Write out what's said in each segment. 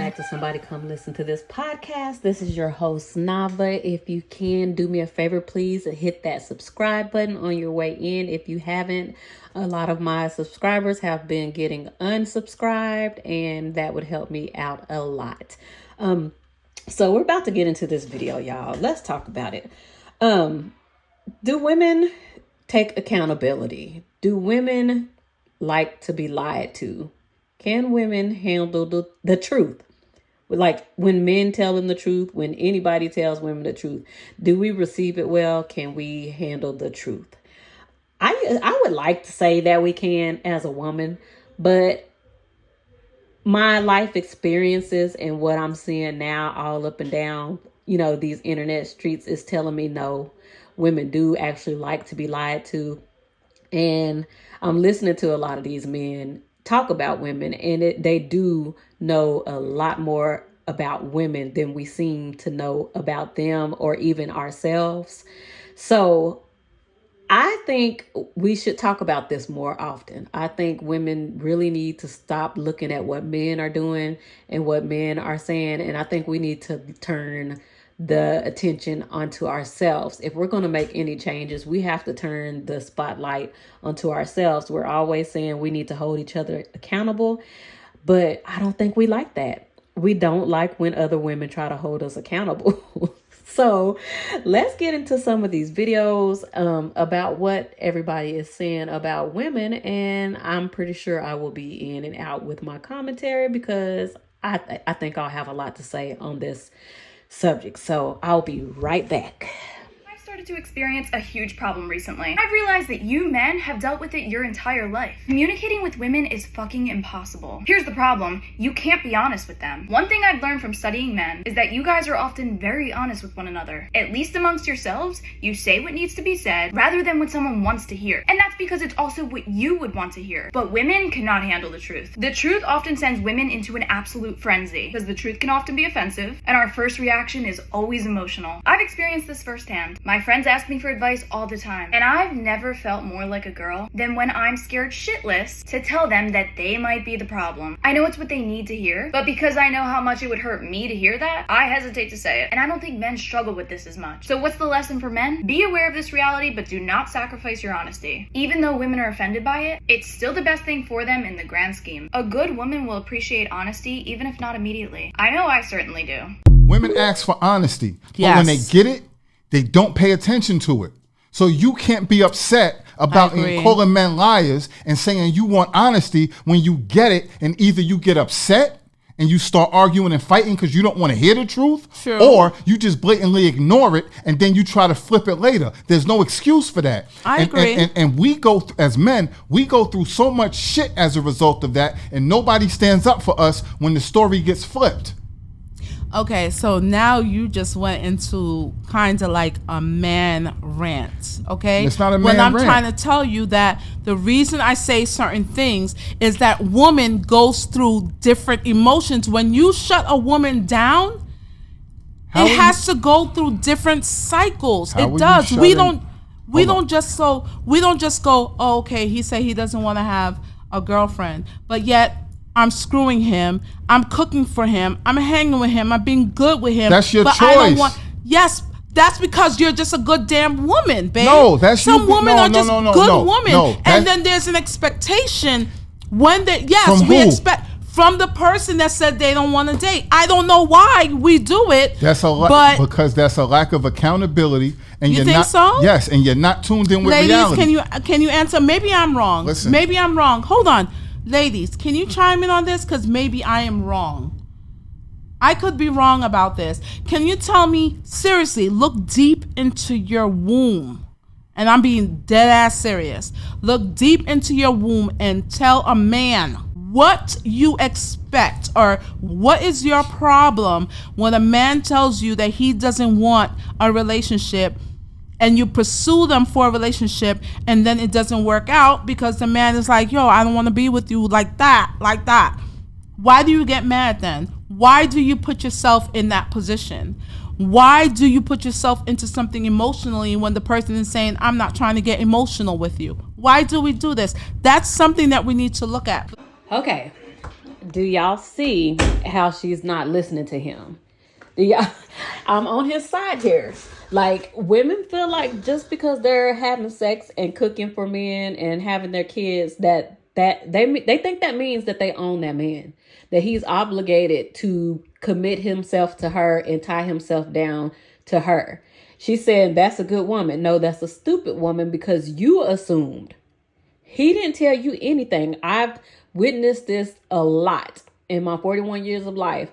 back to Somebody Come Listen to This podcast. This is your host, Nava. If you can, do me a favor, please hit that subscribe button on your way in. If you haven't, a lot of my subscribers have been getting unsubscribed, and that would help me out a lot. So we're about to get into this video, y'all. Let's talk about it. Do women take accountability? Do women like to be lied to? Can women handle the truth? Like when men tell them the truth, when anybody tells women the truth, do we receive it well? Can we handle the truth? I would like to say that we can as a woman, but my life experiences and what I'm seeing now all up and down, these internet streets is telling me no, women do actually like to be lied to. And I'm listening to a lot of these men talk about women, and they do know a lot more about women than we seem to know about them or even ourselves. So I think we should talk about this more often. I think women really need to stop looking at what men are doing and what men are saying. And I think we need to turn the attention onto ourselves. If we're going to make any changes, we have to turn the spotlight onto ourselves. We're always saying we need to hold each other accountable, but I don't think we like that. We don't like when other women try to hold us accountable. So let's get into some of these videos about what everybody is saying about women. And I'm pretty sure I will be in and out with my commentary because I think I'll have a lot to say on this subject. So I'll be right back. I've started to experience a huge problem recently. I've realized that you men have dealt with it your entire life. Communicating with women is fucking impossible. Here's the problem. You can't be honest with them. One thing I've learned from studying men is that you guys are often very honest with one another. At least amongst yourselves, you say what needs to be said rather than what someone wants to hear. And that's because it's also what you would want to hear. But women cannot handle the truth. The truth often sends women into an absolute frenzy because the truth can often be offensive and our first reaction is always emotional. I've experienced this firsthand. My friends ask me for advice all the time, and I've never felt more like a girl than when I'm scared shitless to tell them that they might be the problem. I know it's what they need to hear, but because I know how much it would hurt me to hear that, I hesitate to say it, and I don't think men struggle with this as much. So what's the lesson for men? Be aware of this reality, but do not sacrifice your honesty. Even though women are offended by it, it's still the best thing for them in the grand scheme. A good woman will appreciate honesty, even if not immediately. I know I certainly do. Women ask for honesty, but when they get it, they don't pay attention to it. So you can't be upset about calling men liars and saying you want honesty when you get it, and either you get upset and you start arguing and fighting because you don't want to hear the truth, or you just blatantly ignore it and then you try to flip it later. There's no excuse for that. I agree. And we go, as men, we go through so much shit as a result of that, and nobody stands up for us when the story gets flipped. Okay, so now you just went into kind of like a man rant, okay? It's not a man when I'm rant. trying to tell you that the reason I say certain things is that woman goes through different emotions. When you shut a woman down, it has to go through different cycles. It does. We don't just go, oh, okay, he said he doesn't want to have a girlfriend, but yet I'm screwing him, I'm cooking for him, I'm hanging with him, I'm being good with him. That's your choice. I don't want, yes, that's because you're just a good damn woman, babe. No, that's some women are just good women. No, and then there's an expectation when they, expect from the person that said they don't want to date. I don't know why we do it. That's because that's a lack of accountability. And you you're think not, so? Yes, and you're not tuned in with reality. Ladies, can you answer? Maybe I'm wrong. Listen. Maybe I'm wrong. Hold on. Ladies, can you chime in on this? Because maybe I am wrong. I could be wrong about this. Can you tell me, seriously, look deep into your womb. And I'm being dead ass serious. Look deep into your womb and tell a man what you expect, or what is your problem when a man tells you that he doesn't want a relationship and you pursue them for a relationship and then it doesn't work out because the man is like, yo, I don't want to be with you like that. Why do you get mad then? Why do you put yourself in that position? Why do you put yourself into something emotionally when the person is saying, I'm not trying to get emotional with you? Why do we do this? That's something that we need to look at. Okay. do y'all see how she's not listening to him? Yeah, I'm on his side here. Like, women feel like just because they're having sex and cooking for men and having their kids, that they think that means that they own that man, that he's obligated to commit himself to her and tie himself down to her. She said, that's a good woman. No, that's a stupid woman, because you assumed. He didn't tell you anything. I've witnessed this a lot in my 41 years of life.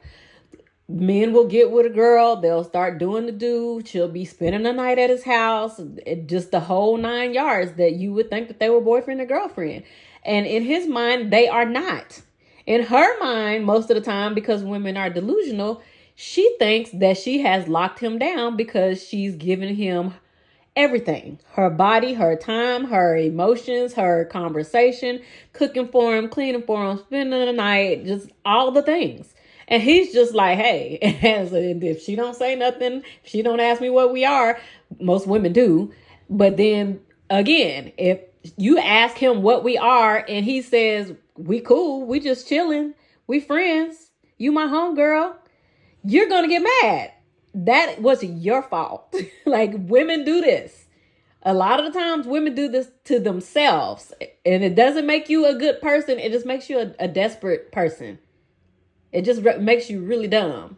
Men will get with a girl. They'll start doing the do. She'll be spending the night at his house. Just the whole 9 yards, that you would think that they were boyfriend and girlfriend. And in his mind, they are not. In her mind, most of the time, because women are delusional, she thinks that she has locked him down because she's given him everything. Her body, her time, her emotions, her conversation, cooking for him, cleaning for him, spending the night, just all the things. And he's just like, hey, and if she don't say nothing, if she don't ask me what we are, most women do. But then again, if you ask him what we are and he says, we cool, we just chilling, we friends, you my homegirl, you're going to get mad. That was your fault. Like, women do this. A lot of the times women do this to themselves, and it doesn't make you a good person. It just makes you a desperate person. It just makes you really dumb.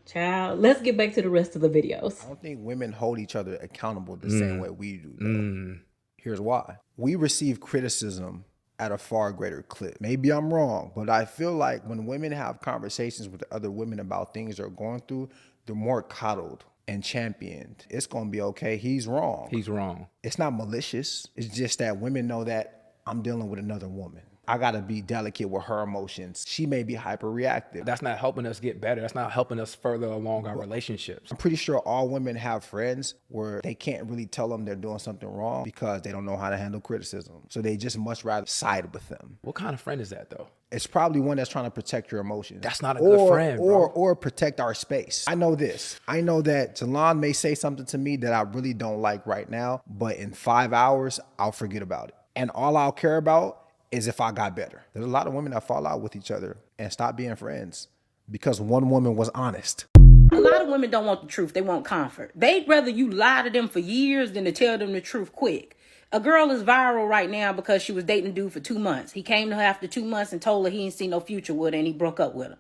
Child, let's get back to the rest of the videos. I don't think women hold each other accountable the same way we do, though. Here's why. We receive criticism at a far greater clip. Maybe I'm wrong, but I feel like when women have conversations with other women about things they're going through, they're more coddled and championed. It's going to be okay. He's wrong. He's wrong. It's not malicious. It's just that women know that I'm dealing with another woman. I got to be delicate with her emotions. She may be hyperreactive. That's not helping us get better. That's not helping us further along our relationships. I'm pretty sure all women have friends where they can't really tell them they're doing something wrong because they don't know how to handle criticism. So they just much rather side with them. What kind of friend is that, though? It's probably one that's trying to protect your emotions. That's not a good friend, bro. Or protect our space. I know this. I know that Jalon may say something to me that I really don't like right now, but in 5 hours, I'll forget about it. And all I'll care about is if I got better. There's a lot of women that fall out with each other and stop being friends because one woman was honest. A lot of women don't want the truth. They want comfort. They'd rather you lie to them for years than to tell them the truth quick. A girl is viral right now because she was dating a dude for 2 months. He came to her after 2 months and told her he didn't see no future with her and he broke up with her.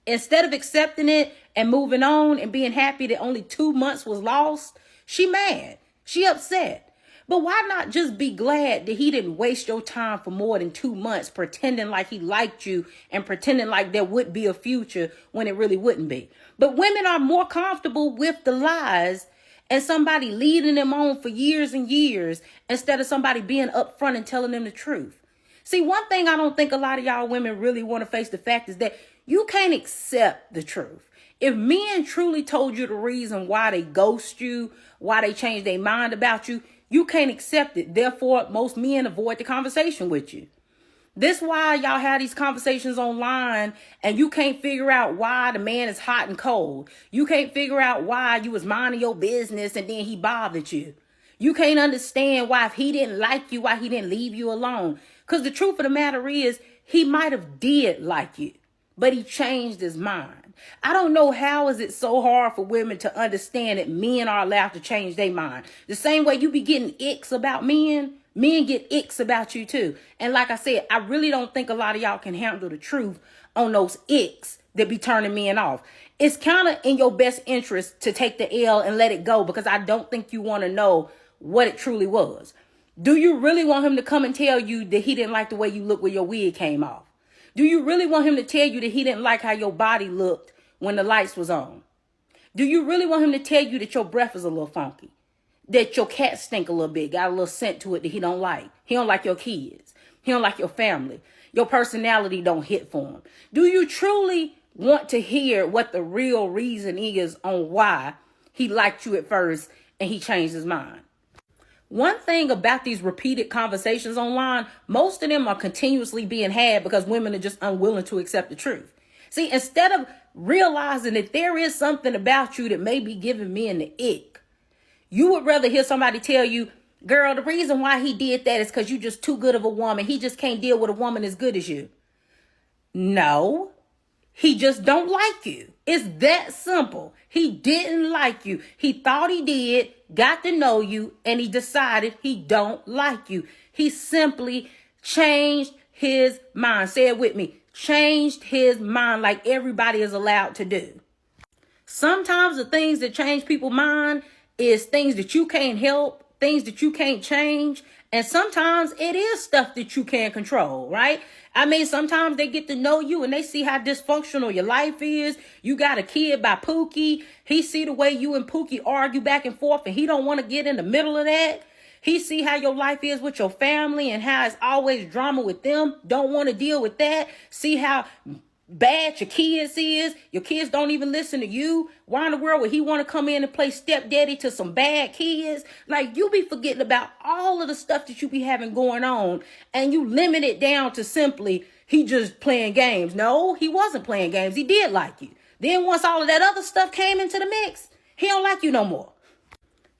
Instead of accepting it and moving on and being happy that only 2 months was lost, she mad. She upset. But why not just be glad that he didn't waste your time for more than 2 months pretending like he liked you and pretending like there would be a future when it really wouldn't be? But women are more comfortable with the lies and somebody leading them on for years and years instead of somebody being upfront and telling them the truth. See, one thing I don't think a lot of y'all women really want to face the fact is that you can't accept the truth. If men truly told you the reason why they ghost you, why they change their mind about you, you can't accept it. Therefore, most men avoid the conversation with you. This why y'all have these conversations online and you can't figure out why the man is hot and cold. You can't figure out why you was minding your business and then he bothered you. You can't understand why if he didn't like you, why he didn't leave you alone. Because the truth of the matter is he might have did like you, but he changed his mind. I don't know how is it so hard for women to understand that men are allowed to change their mind. The same way you be getting icks about men, men get icks about you too. And like I said, I really don't think a lot of y'all can handle the truth on those icks that be turning men off. It's kind of in your best interest to take the L and let it go because I don't think you want to know what it truly was. Do you really want him to come and tell you that he didn't like the way you look when your wig came off? Do you really want him to tell you that he didn't like how your body looked when the lights was on? Do you really want him to tell you that your breath is a little funky? That your cat stink a little bit, got a little scent to it that he don't like? He don't like your kids. He don't like your family. Your personality don't hit for him. Do you truly want to hear what the real reason is on why he liked you at first and he changed his mind? One thing about these repeated conversations online, most of them are continuously being had because women are just unwilling to accept the truth. See, instead of realizing that there is something about you that may be giving men the ick, you would rather hear somebody tell you, girl, the reason why he did that is because you're just too good of a woman. He just can't deal with a woman as good as you. No, he just don't like you. It's that simple. He didn't like you. He thought he did, got to know you, and he decided he don't like you. He simply changed his mind. Say it with me. Changed his mind, like everybody is allowed to do. Sometimes the things that change people's mind is things that you can't help, things that you can't change. And sometimes it is stuff that you can't control, right? I mean, sometimes they get to know you and they see how dysfunctional your life is. You got a kid by Pookie. He see the way you and Pookie argue back and forth and he don't want to get in the middle of that. He see how your life is with your family and how it's always drama with them. Don't want to deal with that. See how bad your kids is. Your kids don't even listen to you. Why in the world would he want to come in and play stepdaddy to some bad kids? Like, you be forgetting about all of the stuff that you be having going on, and you limit it down to simply he just playing games. No, he wasn't playing games. He did like you. Then once all of that other stuff came into the mix, he don't like you no more.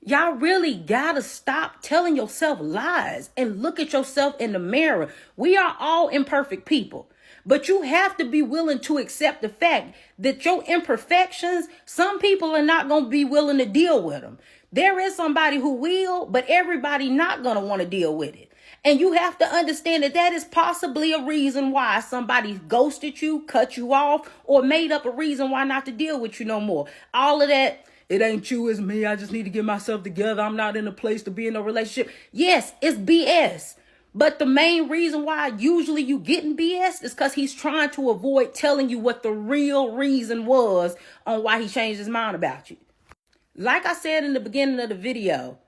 Y'all really gotta stop telling yourself lies and look at yourself in the mirror. We are all imperfect people. But you have to be willing to accept the fact that your imperfections, some people are not going to be willing to deal with them. There is somebody who will, but everybody not going to want to deal with it. And you have to understand that that is possibly a reason why somebody ghosted you, cut you off, or made up a reason why not to deal with you no more. All of that, it ain't you, it's me. I just need to get myself together. I'm not in a place to be in a relationship. Yes, it's BS. But the main reason why usually you getting BS is because he's trying to avoid telling you what the real reason was on why he changed his mind about you. Like I said in the beginning of the video,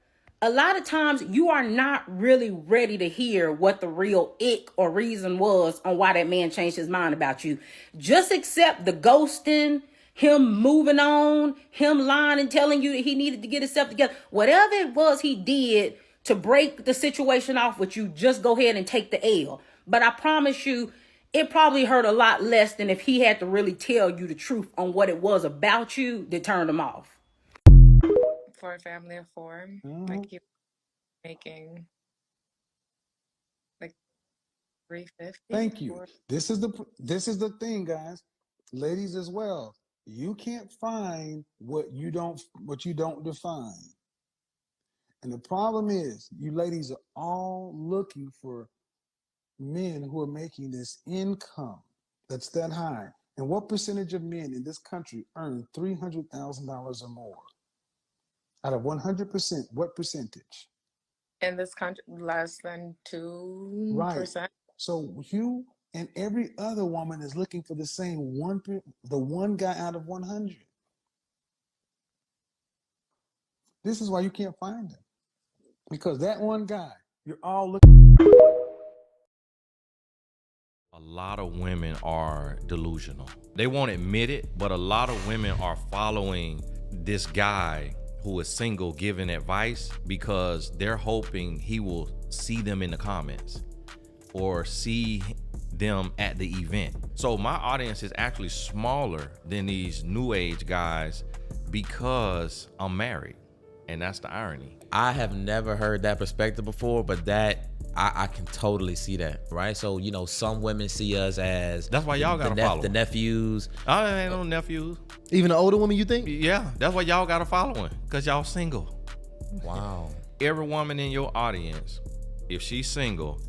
a lot of times you are not really ready to hear what the real ick or reason was on why that man changed his mind about you. Just accept the ghosting, him moving on, him lying and telling you that he needed to get himself together. Whatever it was he did to break the situation off with you, just go ahead and take the L. But I promise you, it probably hurt a lot less than if he had to really tell you the truth on what it was about you that turned him off. For a family of four, like you making like $350. Thank you. This is the thing, guys, ladies as well. You can't find what you don't define. And the problem is, you ladies are all looking for men who are making this income that's that high. And what percentage of men in this country earn $300,000 or more? Out of 100%, what percentage? In this country, less than 2%. Right. So you and every other woman is looking for the same the one guy out of 100. This is why you can't find him. Because that one guy, you're all looking. A lot of women are delusional. They won't admit it, but a lot of women are following this guy who is single giving advice because they're hoping he will see them in the comments or see them at the event. So my audience is actually smaller than these new age guys because I'm married. And that's the irony. I have never heard that perspective before, but that I can totally see that, right? So, you know, some women see us as that's why y'all gotta follow the nephews. I ain't no nephews. Even the older women, you think? Yeah, that's why y'all gotta follow him, because y'all single. Wow. Every woman in your audience, if she's single,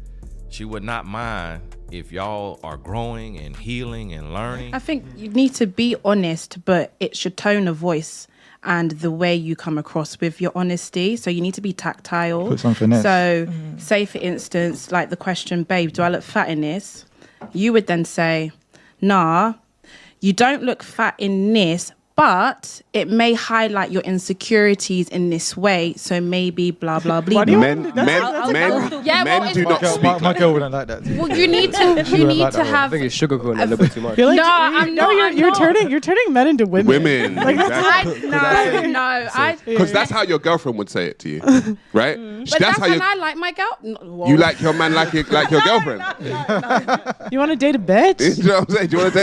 she would not mind if y'all are growing and healing and learning. I think you need to be honest, but it's your tone of voice and the way you come across with your honesty. So you need to be tactile. Put some finesse. So say, for instance, like the question, babe, do I look fat in this? You would then say, nah, you don't look fat in this, but it may highlight your insecurities in this way. So maybe blah, blah, blah. Men do not speak. My girl wouldn't like that. Well, you need to have. I think it's sugarcoating a little bit too much. You're like, No, I'm not. You're turning men into women. Women. No. Because that's how your girlfriend would say it to you, right? But that's how I like my girl. You like your man like your girlfriend. You want to date a bitch? You know what I'm saying? Do you want to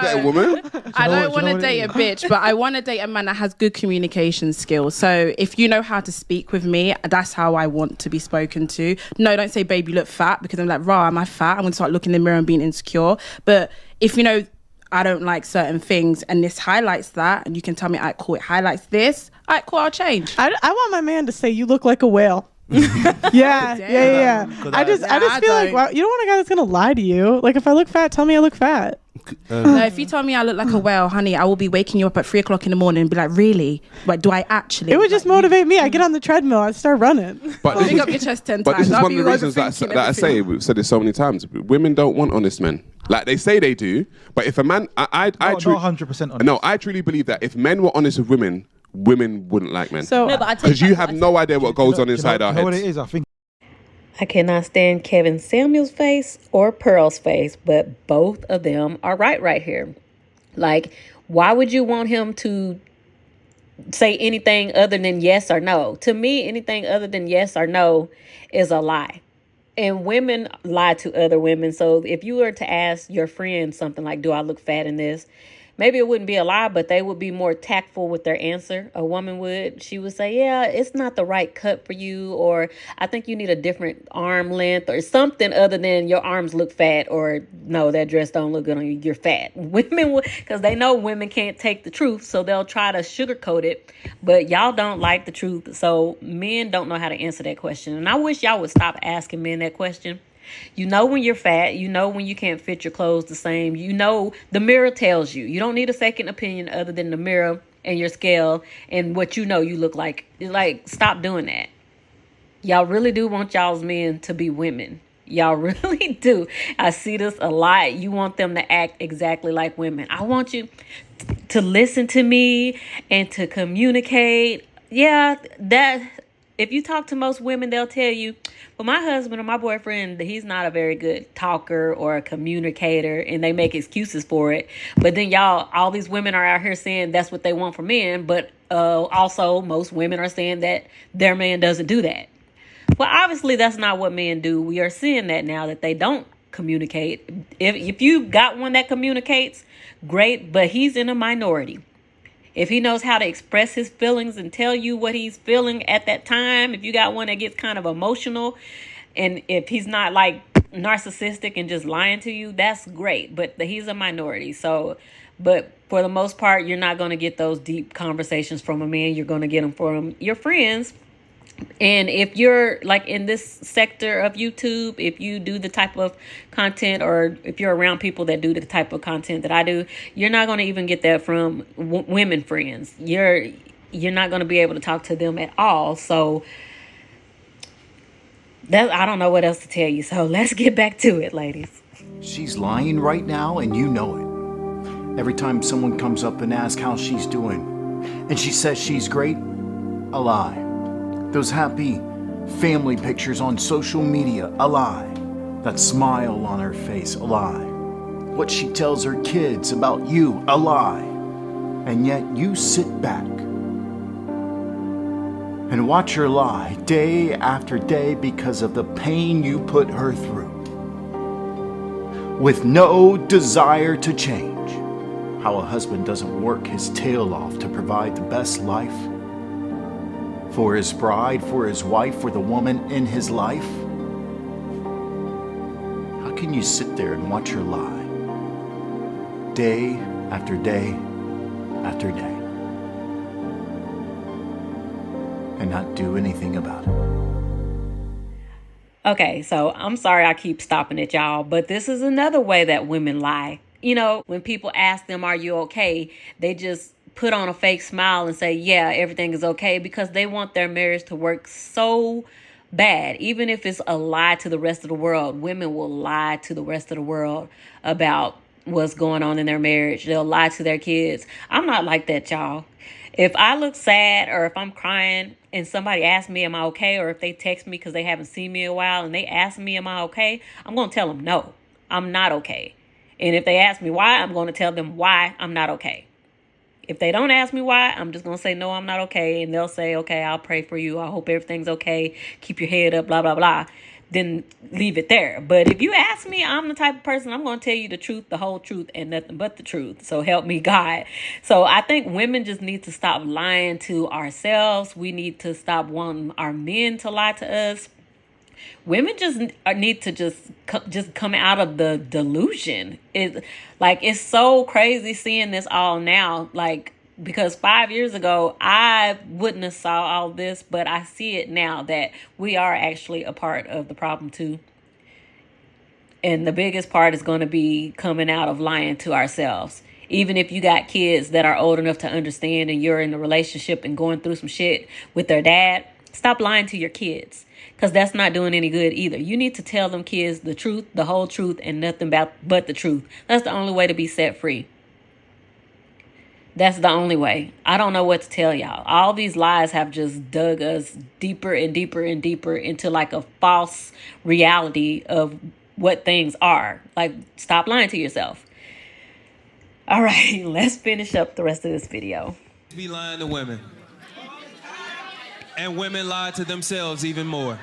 date a woman? I don't want to date a bitch, but I want to date a man that has good communication skills. So if you know how to speak with me, that's how I want to be spoken to. No, don't say, babe, you look fat, because I'm like, rah, am I fat? I'm going to start looking in the mirror and being insecure. But if you know I don't like certain things and this highlights that, and you can tell me, all right, cool, it highlights this, all right, cool, I'll change. I want my man to say, you look like a whale. yeah. I just feel like, wow, you don't want a guy that's gonna lie to you. Like, if I look fat, tell me I look fat. No, if you tell me I look like a whale, honey, I will be waking you up at 3 o'clock in the morning and be like, really? Like, do I actually? It would just motivate me. I get on the treadmill, I start running. But pick up your chest 10 but times. this is one of the reasons that I say, we've said this so many times, women don't want honest men. Like, they say they do, but if a man, I not 100% honest. No, I truly believe that if men were honest with women wouldn't like men. So, because you have no idea what goes on inside our heads. What it is, I think. I cannot stand Kevin Samuel's face or Pearl's face, but both of them are right here. Like, why would you want him to say anything other than yes or no? To me, anything other than yes or no is a lie. And women lie to other women. So if you were to ask your friend something like, do I look fat in this? Maybe it wouldn't be a lie, but they would be more tactful with their answer. A woman would. She would say, yeah, it's not the right cut for you, or I think you need a different arm length, or something other than your arms look fat, or no, that dress don't look good on you, you're fat. Women would, because they know women can't take the truth, so they'll try to sugarcoat it, but y'all don't like the truth, so men don't know how to answer that question. And I wish y'all would stop asking men that question. You know when you're fat, you know when you can't fit your clothes the same, you know the mirror tells you. You don't need a second opinion other than the mirror and your scale and what you know you look like. Like, stop doing that. Y'all really do want y'all's men to be women. Y'all really do. I see this a lot. You want them to act exactly like women. I want you to listen to me and to communicate. Yeah, that if you talk to most women, they'll tell you, well, my husband or my boyfriend, he's not a very good talker or a communicator, and they make excuses for it. But then y'all, all these women are out here saying that's what they want from men, but also most women are saying that their man doesn't do that. Well, obviously that's not what men do. We are seeing that now, that they don't communicate. If you got one that communicates, great, but he's in a minority. If he knows how to express his feelings and tell you what he's feeling at that time, if you got one that gets kind of emotional, and if he's not like narcissistic and just lying to you, that's great. But he's a minority. So, but for the most part, you're not going to get those deep conversations from a man. You're going to get them from your friends. And if you're like in this sector of YouTube, if you do the type of content, or if you're around people that do the type of content that I do, you're not going to even get that from women friends. You're not going to be able to talk to them at all. So that, I don't know what else to tell you. So let's get back to it, ladies. She's lying right now, and you know it. Every time someone comes up and asks how she's doing, and she says she's great, a lie. Those happy family pictures on social media, a lie. That smile on her face, a lie. What she tells her kids about you, a lie. And yet you sit back and watch her lie day after day because of the pain you put her through, with no desire to change. How a husband doesn't work his tail off to provide the best life for his bride, for his wife, for the woman in his life. How can you sit there and watch her lie day after day after day and not do anything about it? Okay, so I'm sorry I keep stopping at y'all, but this is another way that women lie. You know, when people ask them, are you okay? They just put on a fake smile and say, yeah, everything is okay, because they want their marriage to work so bad. Even if it's a lie to the rest of the world, women will lie to the rest of the world about what's going on in their marriage. They'll lie to their kids. I'm not like that, y'all. If I look sad, or if I'm crying and somebody asks me, am I okay? Or if they text me because they haven't seen me in a while and they ask me, am I okay? I'm going to tell them, no, I'm not okay. And if they ask me why, I'm going to tell them why I'm not okay. If they don't ask me why, I'm just going to say, no, I'm not okay. And they'll say, okay, I'll pray for you. I hope everything's okay. Keep your head up, blah, blah, blah. then leave it there. But if you ask me, I'm the type of person, I'm going to tell you the truth, the whole truth, and nothing but the truth. So help me God. So I think women just need to stop lying to ourselves. We need to stop wanting our men to lie to us. Women just need to just come out of the delusion. It's so crazy seeing this all now. Like, because 5 years ago, I wouldn't have saw all this, but I see it now that we are actually a part of the problem too. And the biggest part is going to be coming out of lying to ourselves. Even if you got kids that are old enough to understand and you're in a relationship and going through some shit with their dad, stop lying to your kids, because that's not doing any good either. You need to tell them kids the truth, the whole truth, and nothing but the truth. That's the only way to be set free. That's the only way. I don't know what to tell y'all. All these lies have just dug us deeper and deeper and deeper into like a false reality of what things are. Like, stop lying to yourself. All right, let's finish up the rest of this video. Be lying to women. And women lie to themselves even more.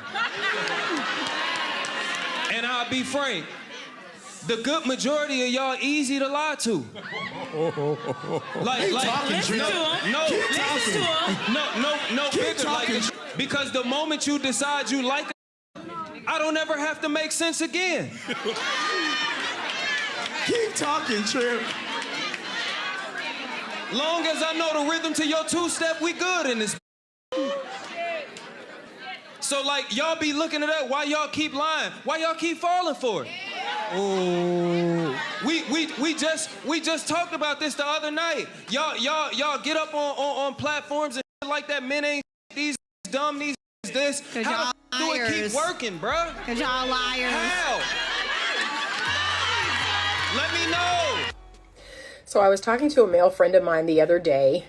And I'll be frank, the good majority of y'all easy to lie to. Because the moment you decide you like it, I don't ever have to make sense again. Keep talking, Trim. Long as I know the rhythm to your two-step, we good in this. So like, y'all be looking at that, why y'all keep lying? Why y'all keep falling for it? Oh, we just talked about this the other night. Y'all get up on platforms and shit like that. Men ain't these dumb, these this. How do it keep working, bruh? Cause y'all liars. How? Let me know. So I was talking to a male friend of mine the other day,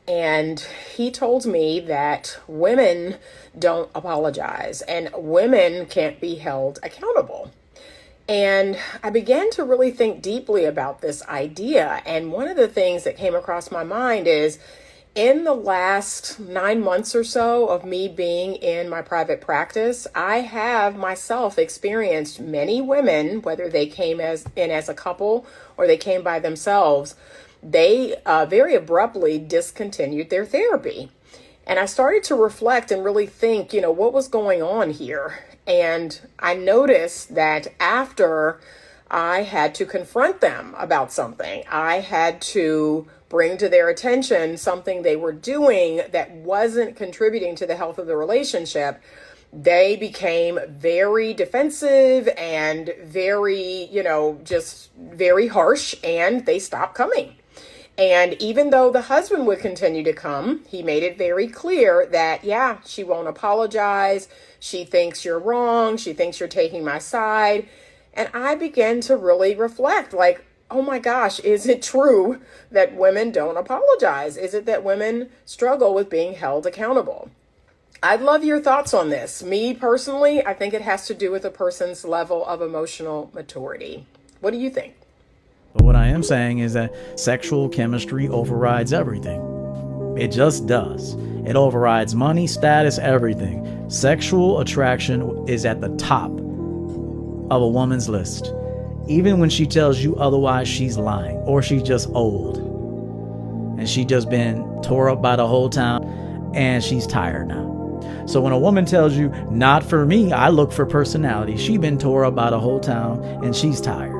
and he told me that women don't apologize and women can't be held accountable. And I began to really think deeply about this idea. And one of the things that came across my mind is, in the last 9 months or so of me being in my private practice, I have myself experienced many women, whether they came in as a couple or they came by themselves, they very abruptly discontinued their therapy. And I started to reflect and really think, what was going on here? And I noticed that after I had to confront them about something, I had to bring to their attention something they were doing that wasn't contributing to the health of the relationship, they became very defensive and very, just very harsh, and they stopped coming. And even though the husband would continue to come, he made it very clear that, yeah, she won't apologize. She thinks you're wrong. She thinks you're taking my side. And I began to really reflect, like, oh my gosh, is it true that women don't apologize? Is it that women struggle with being held accountable? I'd love your thoughts on this. Me personally, I think it has to do with a person's level of emotional maturity. What do you think? But what I am saying is that sexual chemistry overrides everything. It just does. It overrides money, status, everything. Sexual attraction is at the top of a woman's list. Even when she tells you otherwise, she's lying, or she's just old. And she just been tore up by the whole town, and she's tired now. So when a woman tells you, not for me, I look for personality, she been tore up by the whole town, and she's tired.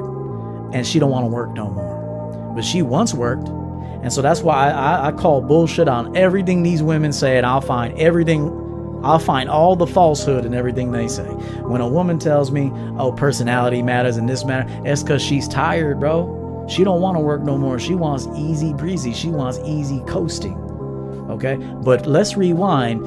And she don't want to work no more. But she once worked. And so that's why I call bullshit on everything these women say, and I'll find all the falsehood in everything they say. When a woman tells me, oh, personality matters and this matters, it's because she's tired, bro. She don't want to work no more. She wants easy breezy. She wants easy coasting. Okay? But let's rewind.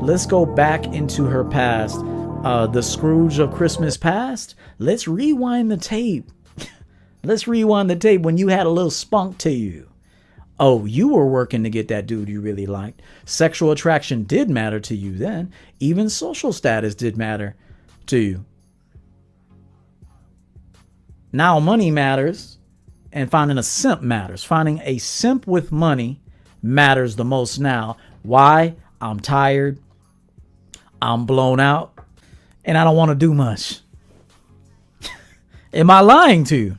Let's go back into her past. The Scrooge of Christmas past. Let's rewind the tape. Let's rewind the tape when you had a little spunk to you. Oh, you were working to get that dude you really liked. Sexual attraction did matter to you then. Even social status did matter to you. Now money matters, and finding a simp matters. Finding a simp with money matters the most now. Why? I'm tired, I'm blown out, and I don't want to do much. Am I lying to you?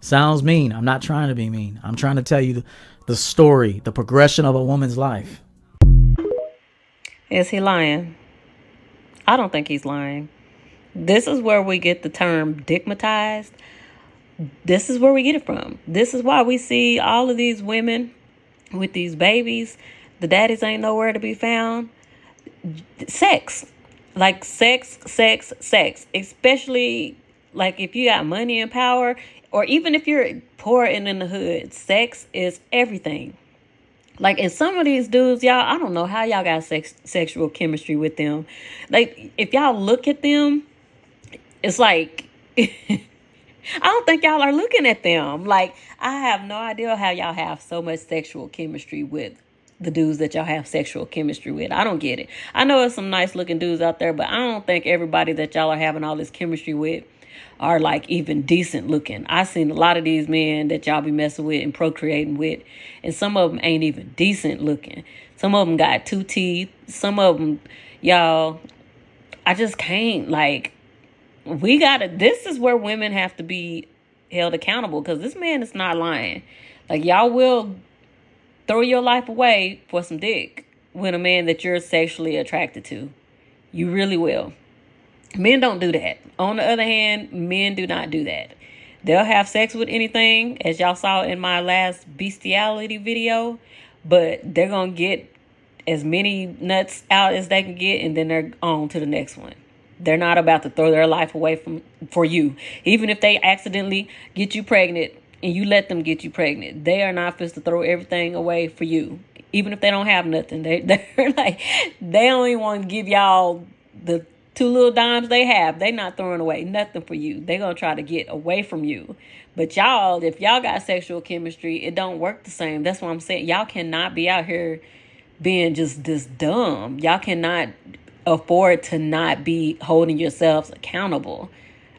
Sounds mean. I'm not trying to be mean. I'm trying to tell you the story, the progression of a woman's life. Is he lying? I don't think he's lying. This is where we get the term digmatized. This is where we get it from. This is why we see all of these women with these babies. The daddies ain't nowhere to be found. Sex. Like sex. Especially like if you got money and power, or even if you're poor and in the hood, sex is everything. Like, and some of these dudes, y'all, I don't know how y'all got sexual chemistry with them. Like, if y'all look at them, it's like, I don't think y'all are looking at them. Like, I have no idea how y'all have so much sexual chemistry with the dudes that y'all have sexual chemistry with. I don't get it. I know there's some nice looking dudes out there, but I don't think everybody that y'all are having all this chemistry with are like even decent looking. I seen a lot of these men that y'all be messing with and procreating with, and some of them ain't even decent looking. Some of them got 2 teeth. Some of them, y'all, I just can't, like, this is where women have to be held accountable, because this man is not lying. Like, y'all will throw your life away for some dick with a man that you're sexually attracted to. You really will. Men don't do that. On the other hand, men do not do that. They'll have sex with anything, as y'all saw in my last bestiality video, but they're going to get as many nuts out as they can get, and then they're on to the next one. They're not about to throw their life away for you. Even if they accidentally get you pregnant and you let them get you pregnant, they are not supposed to throw everything away for you. Even if they don't have nothing, they're like, they only want to give y'all the 2 little dimes they have. They not throwing away nothing for you. They gonna try to get away from you. But y'all, if y'all got sexual chemistry, it don't work the same. That's what I'm saying. Y'all cannot be out here being just this dumb. Y'all cannot afford to not be holding yourselves accountable.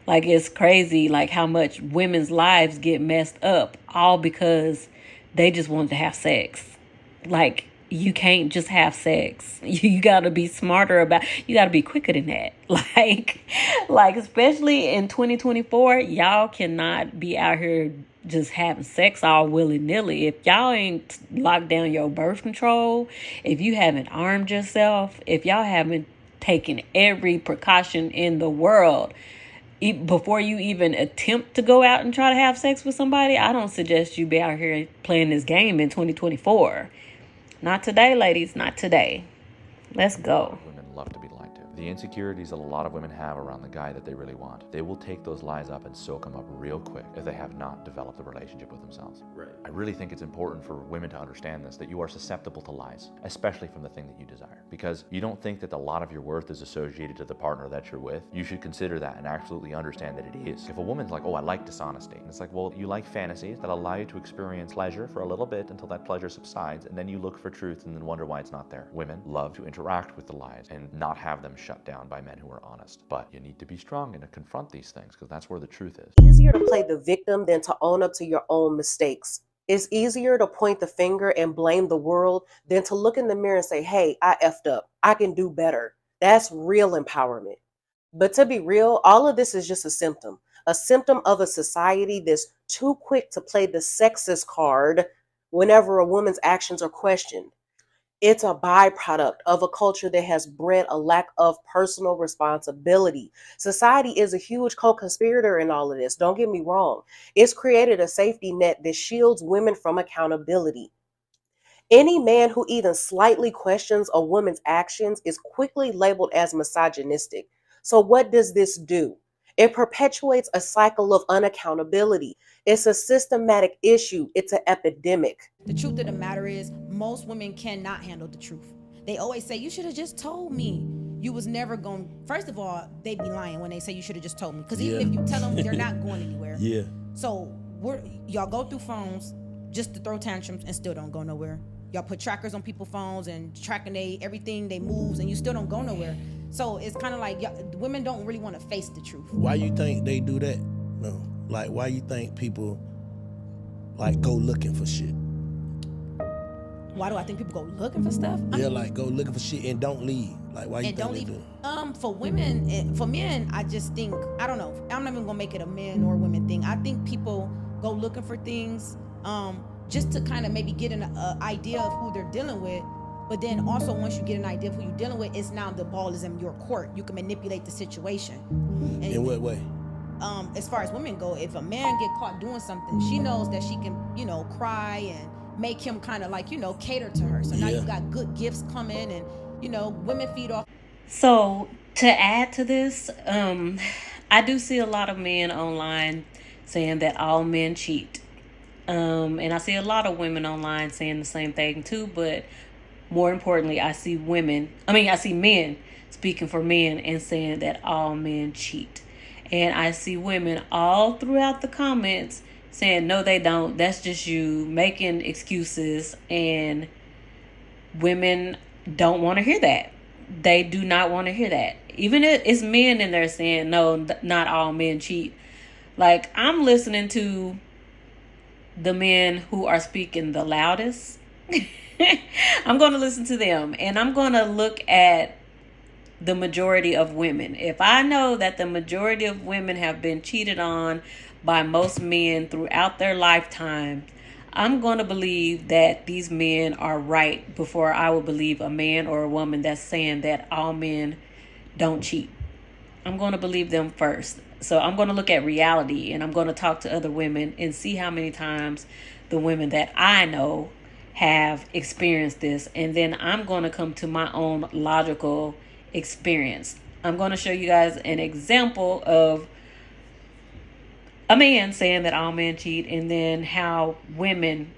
Like, it's crazy, like, how much women's lives get messed up all because they just want to have sex. Like, you can't just have sex. You gotta be smarter you gotta be quicker than that. Like especially in 2024, y'all cannot be out here just having sex all willy-nilly. If y'all ain't locked down your birth control, if you haven't armed yourself, if y'all haven't taken every precaution in the world before you even attempt to go out and try to have sex with somebody, I don't suggest you be out here playing this game in 2024. Not today, ladies. Not today. Let's go. Women love to be lied to. The insecurities that a lot of women have around the guy that they really want, they will take those lies up and soak them up real quick if they have not developed a relationship with themselves. Right. I really think it's important for women to understand this, that you are susceptible to lies, especially from the thing that you desire. Because you don't think that a lot of your worth is associated to the partner that you're with. You should consider that and absolutely understand that it is. If a woman's like, oh, I like dishonesty, and it's like, well, you like fantasies that allow you to experience pleasure for a little bit until that pleasure subsides, and then you look for truth and then wonder why it's not there. Women love to interact with the lies and not have them shut down by men who are honest. But you need to be strong and to confront these things, because that's where the truth is. Easier to play the victim than to own up to your own mistakes. It's easier to point the finger and blame the world than to look in the mirror and say, hey, I effed up. I can do better. That's real empowerment. But to be real, all of this is just a symptom of a society that's too quick to play the sexist card whenever a woman's actions are questioned. It's a byproduct of a culture that has bred a lack of personal responsibility. Society is a huge co-conspirator in all of this. Don't get me wrong. It's created a safety net that shields women from accountability. Any man who even slightly questions a woman's actions is quickly labeled as misogynistic. So what does this do? It perpetuates a cycle of unaccountability. It's a systematic issue. It's an epidemic. The truth of the matter is, most women cannot handle the truth. They always say, you should have just told me. You was never going. First of all, they be lying when they say you should have just told me. Because even if you tell them, they're not going anywhere. Yeah. So y'all go through phones just to throw tantrums and still don't go nowhere. Y'all put trackers on people's phones and tracking everything, they moves, and you still don't go nowhere. So it's kind of like women don't really want to face the truth. Why you think they do that? No, like why you think people like go looking for shit? Why do I think people go looking for stuff? Yeah, like go looking for shit and don't leave. Like why you And think don't they leave. do? For women, for men, I just think, I don't know. I'm not even gonna make it a men or women thing. I think people go looking for things, just to kind of maybe get an idea of who they're dealing with. But then also once you get an idea of who you're dealing with, it's now the ball is in your court. You can manipulate the situation. In what way? As far as women go, if a man get caught doing something, she knows that she can, cry and make him kind of like, cater to her. So now you got good gifts coming, and, women feed off. So to add to this, I do see a lot of men online saying that all men cheat. And I see a lot of women online saying the same thing too, but more importantly, I see men speaking for men and saying that all men cheat. And I see women all throughout the comments saying, no, they don't. That's just you making excuses. And women don't want to hear that. They do not want to hear that. Even if it's men in there saying, no, not all men cheat. Like, I'm listening to the men who are speaking the loudest. I'm going to listen to them, and I'm going to look at the majority of women. If I know that the majority of women have been cheated on by most men throughout their lifetime, I'm going to believe that these men are right before I will believe a man or a woman that's saying that all men don't cheat. I'm going to believe them first. So I'm going to look at reality, and I'm going to talk to other women and see how many times the women that I know have experienced this. And then I'm going to come to my own logical experience. I'm going to show you guys an example of a man saying that all men cheat, and then how women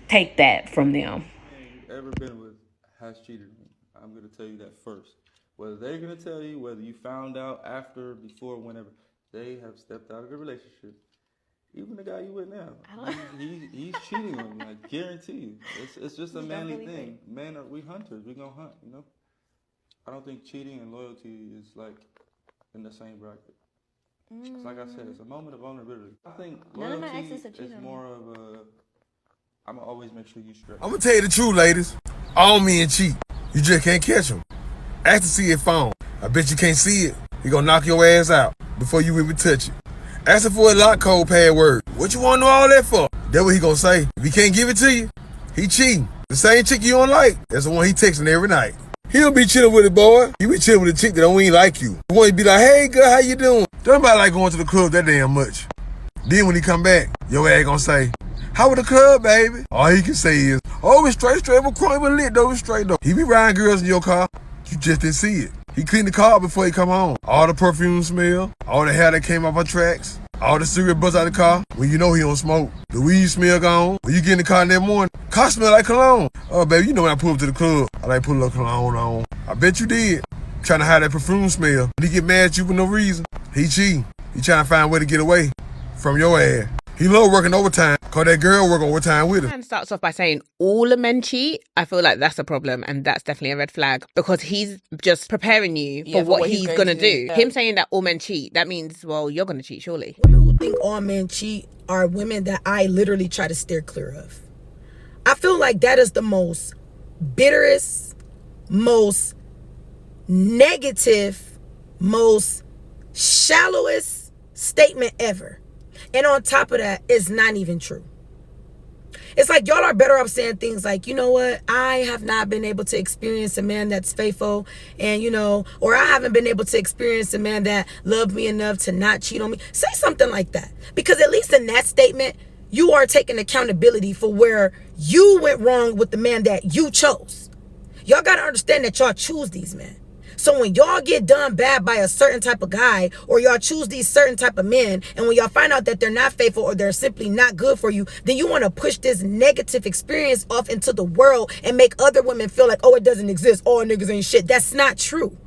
take that from them. Ever been with has cheated on you? I'm going to tell you that first. Whether they're going to tell you, whether you found out after, before, whenever, they have stepped out of the relationship. Even the guy you with now, he's cheating on you. I guarantee you. It's just a manly thing. Men we hunters. We gonna hunt. I don't think cheating and loyalty is like in the same bracket. It's like I said, it's a moment of vulnerability. I think loyalty is more of a. I'm gonna always make sure you straight. I'm gonna tell you the truth, ladies. All men cheat. You just can't catch them. Ask to see your phone. I bet you can't see it. He gonna knock your ass out before you even touch it. Ask him for a lock code password. What you wanna know all that for? That's what he gonna say. If he can't give it to you, he cheating. The same chick you don't like, that's the one he texting every night. He don't be chilling with it, boy. He be chilling with a chick that don't even like you. The one he be like, hey girl, how you doing? Don't nobody like going to the club that damn much. Then when he come back, your ass gonna say, how was the club, baby? All he can say is, oh, it's straight, but crummy, but lit though, it's straight though. He be riding girls in your car. You just didn't see it. He cleaned the car before he come home. All the perfume smell, all the hair that came off our tracks, all the cigarette butts out of the car. When you know he don't smoke. The weed smell gone. When you get in the car in that morning, car smell like cologne. Oh, baby, you know when I pull up to the club, I like put a little cologne on. I bet you did. Trying to hide that perfume smell. When he get mad at you for no reason, he cheating. He trying to find a way to get away from your ass. He love working overtime, cause that girl work overtime with him. Man starts off by saying all the men cheat. I feel like that's a problem, and that's definitely a red flag, because he's just preparing you for what he's gonna do. Yeah. Him saying that all men cheat, that means, well, you're gonna cheat, surely. Women who think all men cheat are women that I literally try to steer clear of. I feel like that is the most bitterest, most negative, most shallowest statement ever. And on top of that, it's not even true. It's like y'all are better off saying things like, you know what, I have not been able to experience a man that's faithful, and or I haven't been able to experience a man that loved me enough to not cheat on me. Say something like that. Because at least in that statement, you are taking accountability for where you went wrong with the man that you chose. Y'all got to understand that y'all choose these men. So when y'all get done bad by a certain type of guy, or y'all choose these certain type of men, and when y'all find out that they're not faithful or they're simply not good for you, then you want to push this negative experience off into the world and make other women feel like, oh, it doesn't exist. All niggas ain't shit. That's not true.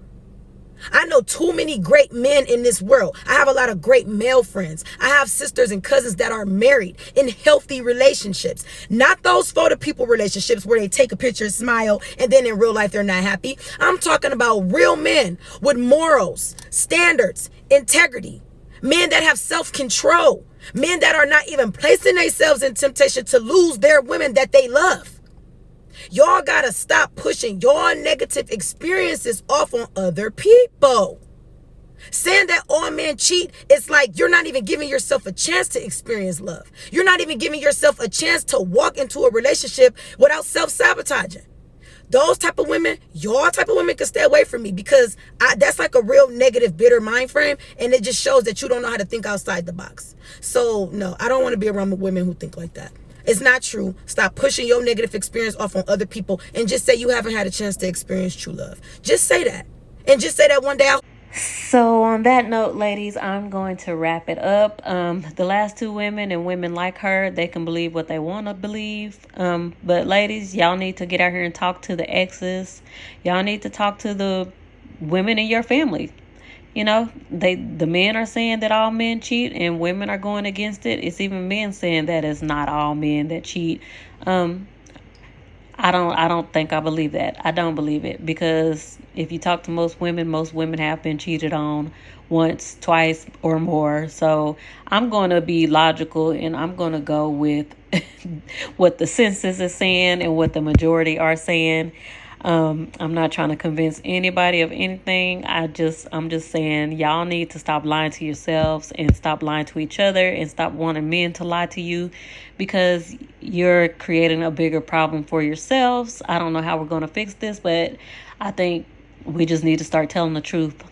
I know too many great men in this world. I have a lot of great male friends. I have sisters and cousins that are married in healthy relationships. Not those photo people relationships where they take a picture, smile, and then in real life they're not happy. I'm talking about real men with morals, standards, integrity. Men that have self-control. Men that are not even placing themselves in temptation to lose their women that they love. Y'all gotta stop pushing your negative experiences off on other people. Saying that all men cheat, it's like you're not even giving yourself a chance to experience love. You're not even giving yourself a chance to walk into a relationship without self-sabotaging. Those type of women, your type of women, can stay away from me, because that's like a real negative, bitter mind frame, and it just shows that you don't know how to think outside the box. So no, I don't want to be around women who think like that. It's not true. Stop pushing your negative experience off on other people and just say you haven't had a chance to experience true love. Just say that. And just say that one day. So on that note, ladies, I'm going to wrap it up. The last two women and women like her, they can believe what they want to believe. But ladies, y'all need to get out here and talk to the exes. Y'all need to talk to the women in your family. You know, the men are saying that all men cheat and women are going against it. It's even men saying that it's not all men that cheat. I don't think I believe that. I don't believe it, because if you talk to most women have been cheated on once, twice, or more. So I'm going to be logical, and I'm going to go with what the census is saying and what the majority are saying. I'm not trying to convince anybody of anything. I'm just saying y'all need to stop lying to yourselves and stop lying to each other and stop wanting men to lie to you, because you're creating a bigger problem for yourselves. I don't know how we're going to fix this, but I think we just need to start telling the truth.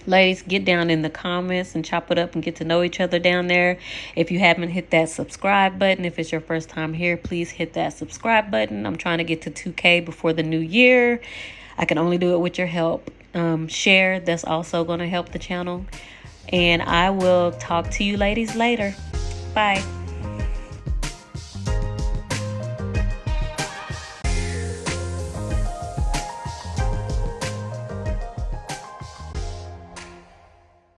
Ladies, get down in the comments and chop it up and get to know each other down there. If you haven't hit that subscribe button, if it's your first time here, please hit that subscribe button. I'm trying to get to 2K before the new year. I can only do it with your help. Share, that's also going to help the channel. And I will talk to you ladies later. Bye.